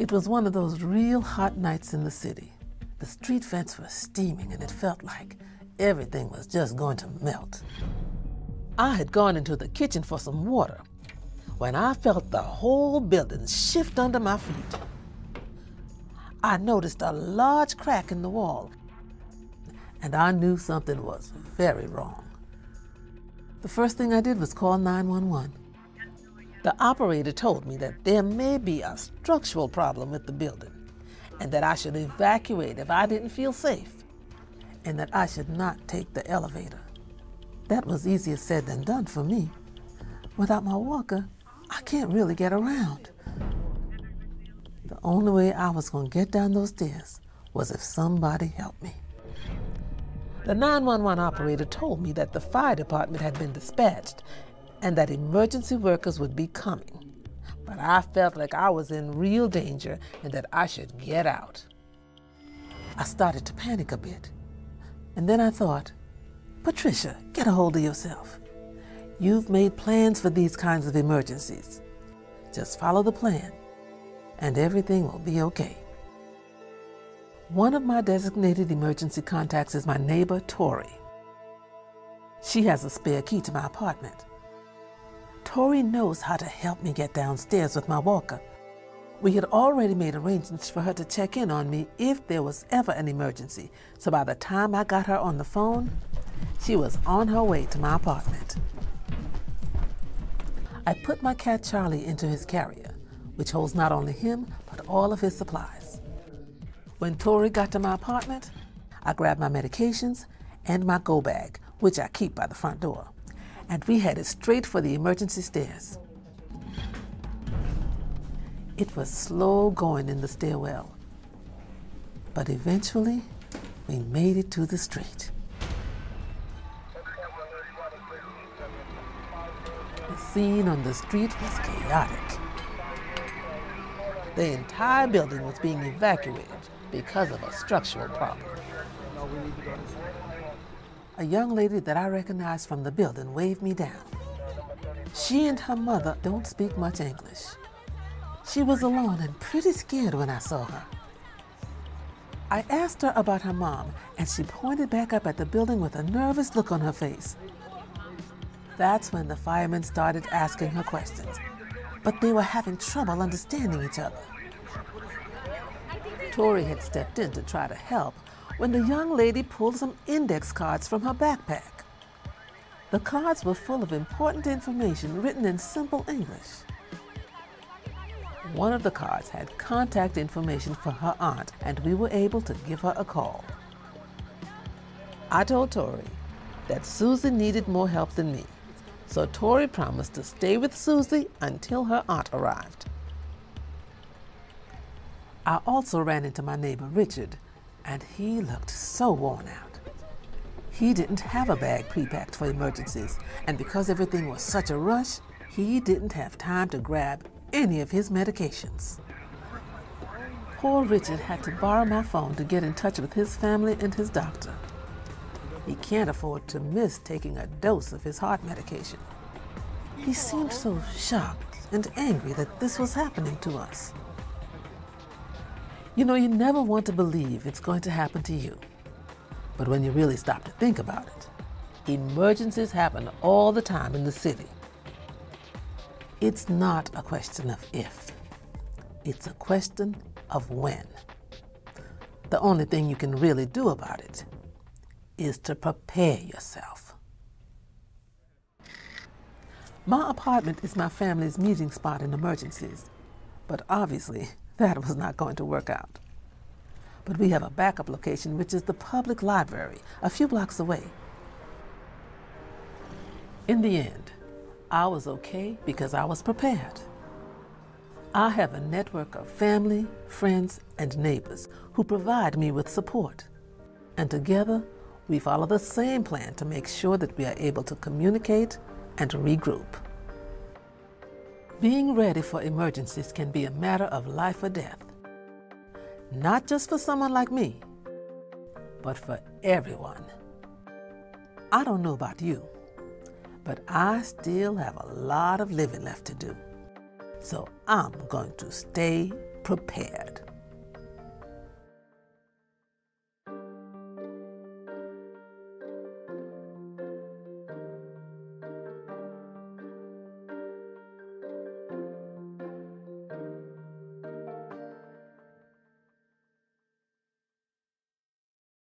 It was one of those real hot nights in the city. The street vents were steaming and it felt like everything was just going to melt. I had gone into the kitchen for some water when I felt the whole building shift under my feet. I noticed a large crack in the wall, and I knew something was very wrong. The first thing I did was call 911. The operator told me that there may be a structural problem with the building, and that I should evacuate if I didn't feel safe, and that I should not take the elevator. That was easier said than done for me. Without my walker, I can't really get around. The only way I was going to get down those stairs was if somebody helped me. The 911 operator told me that the fire department had been dispatched and that emergency workers would be coming. But I felt like I was in real danger and that I should get out. I started to panic a bit. And then I thought, Patricia, get a hold of yourself. You've made plans for these kinds of emergencies. Just follow the plan, and everything will be okay. One of my designated emergency contacts is my neighbor, Tori. She has a spare key to my apartment. Tori knows how to help me get downstairs with my walker. We had already made arrangements for her to check in on me if there was ever an emergency, so by the time I got her on the phone, she was on her way to my apartment. I put my cat Charlie into his carrier, which holds not only him, but all of his supplies. When Tori got to my apartment, I grabbed my medications and my go bag, which I keep by the front door, and we headed straight for the emergency stairs. It was slow going in the stairwell, but eventually we made it to the street. The scene on the street was chaotic. The entire building was being evacuated because of a structural problem. A young lady that I recognized from the building waved me down. She and her mother don't speak much English. She was alone and pretty scared when I saw her. I asked her about her mom, and she pointed back up at the building with a nervous look on her face. That's when the firemen started asking her questions, but they were having trouble understanding each other. Tori had stepped in to try to help when the young lady pulled some index cards from her backpack. The cards were full of important information written in simple English. One of the cards had contact information for her aunt, and we were able to give her a call. I told Tori that Susie needed more help than me, so Tori promised to stay with Susie until her aunt arrived. I also ran into my neighbor Richard, and he looked so worn out. He didn't have a bag pre-packed for emergencies, and because everything was such a rush, he didn't have time to grab any of his medications. Poor Richard had to borrow my phone to get in touch with his family and his doctor. He can't afford to miss taking a dose of his heart medication. He seemed so shocked and angry that this was happening to us. You know, you never want to believe it's going to happen to you. But when you really stop to think about it, emergencies happen all the time in the city. It's not a question of if, it's a question of when. The only thing you can really do about it is to prepare yourself. My apartment is my family's meeting spot in emergencies, but obviously that was not going to work out. But we have a backup location, which is the public library, a few blocks away. In the end, I was okay because I was prepared. I have a network of family, friends, and neighbors who provide me with support. And together, we follow the same plan to make sure that we are able to communicate and regroup. Being ready for emergencies can be a matter of life or death. Not just for someone like me, but for everyone. I don't know about you, but I still have a lot of living left to do. So I'm going to stay prepared.